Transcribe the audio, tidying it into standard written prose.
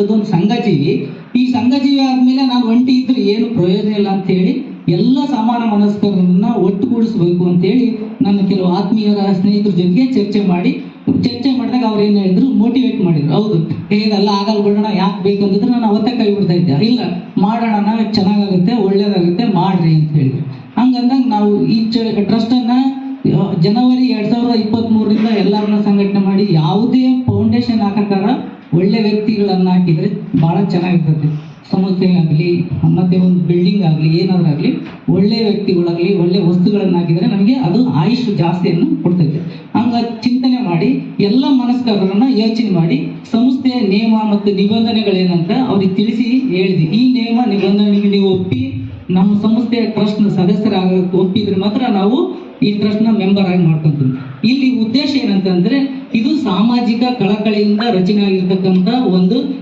ಒಂದು ಸಂಘಜೀವಿ. ಈ ಸಂಘಜೀವಿ ಆದ್ಮೇಲೆ ನಾನು ಒಂಟಿ ಇದ್ರೆ ಏನು ಪ್ರಯೋಜನ ಇಲ್ಲ ಅಂತ ಹೇಳಿ ಎಲ್ಲ ಸಮಾನ ಮನಸ್ಕರನ್ನ ಒಟ್ಟುಗೂಡಿಸ್ಬೇಕು ಅಂತ ಹೇಳಿ ನನ್ನ ಕೆಲವು ಆತ್ಮೀಯರ ಸ್ನೇಹಿತರ ಜೊತೆಗೆ ಚರ್ಚೆ ಮಾಡಿದಾಗ ಅವ್ರು ಏನ್ ಹೇಳಿದ್ರು, ಮೋಟಿವೇಟ್ ಮಾಡಿದ್ರು. ಹೌದು, ಹೇಗಲ್ಲ ಆಗಲ್ಲ ಬಿಡೋಣ, ಯಾಕೆ ಬೇಕಂತಿದ್ರೆ ನಾನು ಅವತ್ತೇ ಕೈ ಬಿಡ್ತಾ ಇದ್ದೆ. ಇಲ್ಲ, ಮಾಡೋಣ, ಚೆನ್ನಾಗಾಗುತ್ತೆ, ಒಳ್ಳೇದಾಗುತ್ತೆ, ಮಾಡ್ರಿ ಅಂತ ಹೇಳಿದ್ರು. ಹಂಗಂದಾಗ ನಾವು ಈ ಟ್ರಸ್ಟ್ ಅನ್ನ ಜನವರಿ 2023ರಿಂದ ಎಲ್ಲರನ್ನ ಸಂಘಟನೆ ಮಾಡಿ ಯಾವುದೇ ಫೌಂಡೇಶನ್ ಹಾಕಕಾರ ಒಳ್ಳೆ ವ್ಯಕ್ತಿಗಳನ್ನ ಹಾಕಿದ್ರೆ ಬಹಳ ಚೆನ್ನಾಗಿರ್ತದೆ. ಸಂಸ್ಥೆ ಆಗಲಿ ಮತ್ತೆ ಒಂದು ಬಿಲ್ಡಿಂಗ್ ಆಗಲಿ ಏನಾದ್ರೂ ಆಗಲಿ ಒಳ್ಳೆ ವ್ಯಕ್ತಿಗಳಾಗಲಿ ಒಳ್ಳೆ ವಸ್ತುಗಳನ್ನ ಹಾಕಿದ್ರೆ ನಮಗೆ ಅದು ಆಯುಷ್ ಜಾಸ್ತಿಯನ್ನು ಕೊಡ್ತೈತೆ. ಹಂಗ ಚಿಂತನೆ ಮಾಡಿ ಎಲ್ಲ ಮನಸ್ಕರರನ್ನ ಯೋಚನೆ ಮಾಡಿ ಸಂಸ್ಥೆಯ ನಿಯಮ ಮತ್ತು ನಿಬಂಧನೆಗಳೇನಂತ ಅವ್ರಿಗೆ ತಿಳಿಸಿ ಹೇಳಿದ್ವಿ. ಈ ನಿಯಮ ನಿಬಂಧನೆಗೆ ನೀವು ಒಪ್ಪಿ ನಮ್ಮ ಸಂಸ್ಥೆಯ ಟ್ರಸ್ಟ್ ನ ಸದಸ್ಯರಾಗಕ್ಕೆ ಒಪ್ಪಿದ್ರೆ ಮಾತ್ರ ನಾವು ಈ ಟ್ರಸ್ಟ್ ನ ಮೆಂಬರ್ ಆಗಿ ಮಾಡ್ಕೊಂತೀವಿ. ಇಲ್ಲಿ ಉದ್ದೇಶ ಏನಂತಂದ್ರೆ ಇದು ಸಾಮಾಜಿಕ ಕಳಕಳಿಯಿಂದ ರಚನೆ ಆಗಿರ್ತಕ್ಕಂಥ ಒಂದು